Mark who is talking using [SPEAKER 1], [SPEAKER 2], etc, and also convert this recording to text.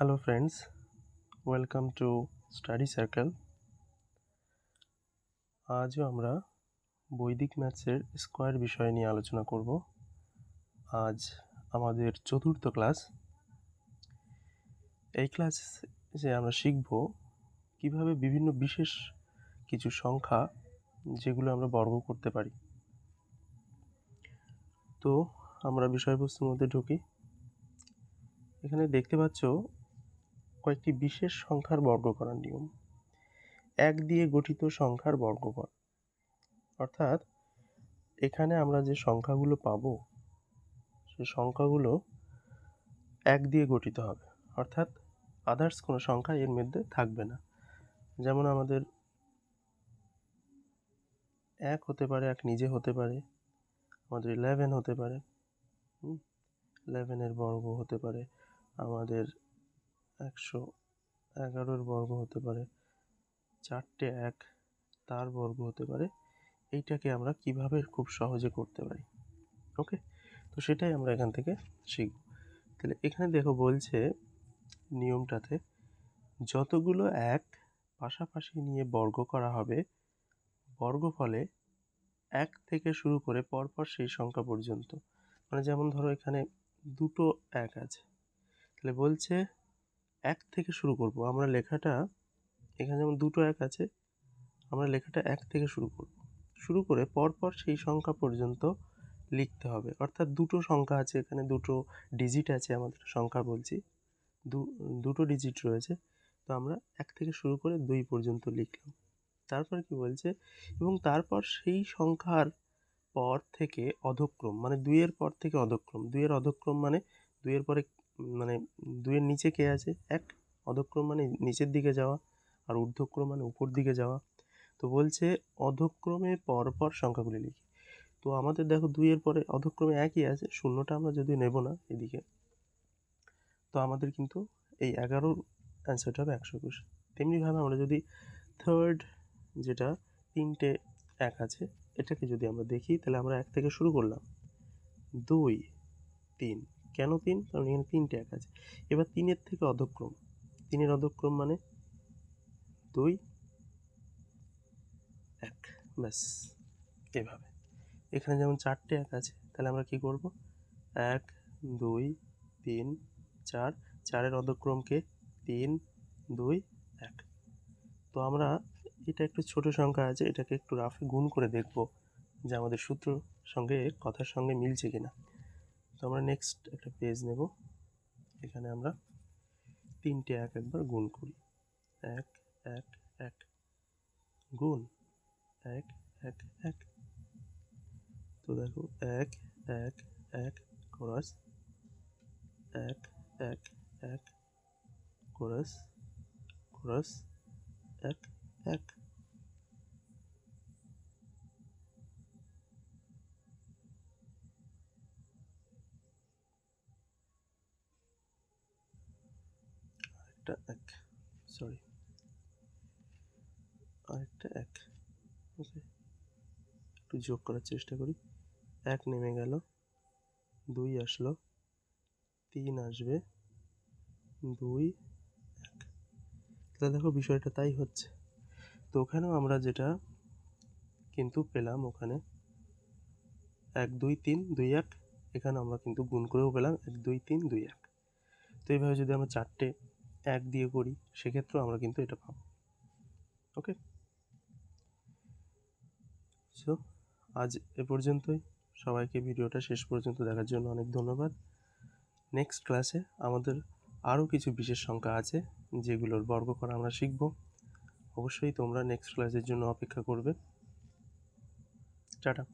[SPEAKER 1] Hello friends, welcome to Study Circle. আজও আমরা বৈদিক ম্যাথসের স্কোয়ার বিষয় নিয়ে আলোচনা করব। আজ আমাদের চতুর্থ ক্লাস। এই ক্লাসে আমরা শিখব কিভাবে বিভিন্ন বিশেষ কিছু সংখ্যা যেগুলো আমরা বর্গ করতে পারি। তো আমরা বিষয়বস্তুর মধ্যে ঢুকি। এখানে দেখতে পাচ্ছ কয়েকটি বিশেষ সংখ্যার বর্গ করার নিয়ম। 1 দিয়ে গঠিত সংখ্যার বর্গফল, অর্থাৎ এখানে আমরা যে সংখ্যাগুলো পাবো সেই সংখ্যাগুলো 1 দিয়ে গঠিত হবে, অর্থাৎ আদার্স কোনো সংখ্যা এর মধ্যে থাকবে না। যেমন আমাদের 1 হতে পারে, 1 নিজে হতে পারে, আমাদের 11 হতে পারে, 11 এর বর্গ হতে পারে, আমাদের 111 এর বর্গ হতে পারে, 4টে 1 তার বর্গ হতে পারে। এইটাকে আমরা কিভাবে খুব সহজে করতে পারি, ওকে? তো সেটাই আমরা এখান থেকে শিখব। তাহলে এখানে দেখো বলছে নিয়মটাতে, যতগুলো 1 পাশাপাশি নিয়ে বর্গ করা হবে বর্গফলে 1 থেকে শুরু করে পরপর সেই সংখ্যা পর্যন্ত। মানে যেমন ধরো এখানে দুটো 1 আছে, তাহলে বলছে 1 থেকে শুরু করব আমরা লেখাটা। এখানে যেমন দুটো 1 আছে, আমরা লেখাটা 1 থেকে শুরু করে পরপর সেই সংখ্যা পর্যন্ত লিখতে হবে। অর্থাৎ দুটো সংখ্যা আছে, এখানে দুটো ডিজিট আছে, আমাদের সংখ্যা বলছি দুটো ডিজিট রয়েছে, তো আমরা 1 থেকে শুরু করে 2 পর্যন্ত লিখলাম। তারপর কি বলছে, এবং তারপর সেই সংখ্যার পর থেকে অধক্রম, মানে 2 এর পর থেকে অধক্রম। 2 এর অধক্রম মানে 2 এর পরে, মানে 2 এর নিচে কে আছে? 1। অধক্রম মানে নিচের দিকে যাওয়া, আর ঊর্ধ্বক্রম মানে উপর দিকে যাওয়া। তো বলছে অধক্রমে পরপর সংখ্যাগুলি লিখি। তো আমাদের দেখো 2 এর পরে অধক্রমে 1ই আছে, শূন্যটা আমরা যদি নেব না এদিকে, তো আমাদের কিন্তু এই 11 অ্যান্সারটা হবে 121। তেমনিভাবে আমরা যদি থার্ড, যেটা 3টে 1 আছে, এটাকে যদি আমরা দেখি, তাহলে আমরা 1 থেকে শুরু করলাম, 2 3। কেন 3? কারণ এখানে 3টে 1 আছে। এবার 3 এর থেকে অধক্রম, 3 এর অধক্রম মানে 2 1, ব্যাস এভাবে। এখানে যেমন 4টে 1 আছে, তাহলে আমরা কি করব? 1 2 3 4, 4-এর অধক্রমকে 3 2 1। তো আমরা এটা একটু ছোট সংখ্যা আছে, এটাকে একটু রাফে গুণ করে দেখব যে আমাদের সূত্র সঙ্গে কথার সঙ্গে মিলছে কিনা। তো আমরা নেক্সট একটা পেজ নেব, এখানে আমরা 3টে 1 একবার গুণ করি। 1 1 1 গুণ 1 1 1। তো দেখো 1 1 1 ক্রস 1 1 1 ক্রস ক্রস 1 1। আরেকটা 1, সরি, আরেকটা 1, ওকে। একটু যোগ করার চেষ্টা করি। 1 নেমে গেল, 2 আসলো, 3 আসবে, 2 1। তাহলে দেখো বিষয়টা তাই হচ্ছে। তো ওখানেও আমরা যেটা কিন্তু পেলাম, ওখানে 1 2 3 2 1, এখানে আমরা কিন্তু গুণ করেও পেলাম 1 2 3 2 1। তো এইভাবে যদি আমরা 4টে 1 দিয়ে করি, সেক্ষেত্রেও আমরা কিন্তু এটা পাবো, ওকে। সো আজ এ পর্যন্তই। সবাইকে ভিডিওটা শেষ পর্যন্ত দেখার জন্য অনেক ধন্যবাদ। নেক্সট ক্লাসে আমাদের আরও কিছু বিশেষ সংখ্যা আছে যেগুলোর বর্গ করা আমরা শিখব। অবশ্যই তোমরা নেক্সট ক্লাসের জন্য অপেক্ষা করবে। টাটা।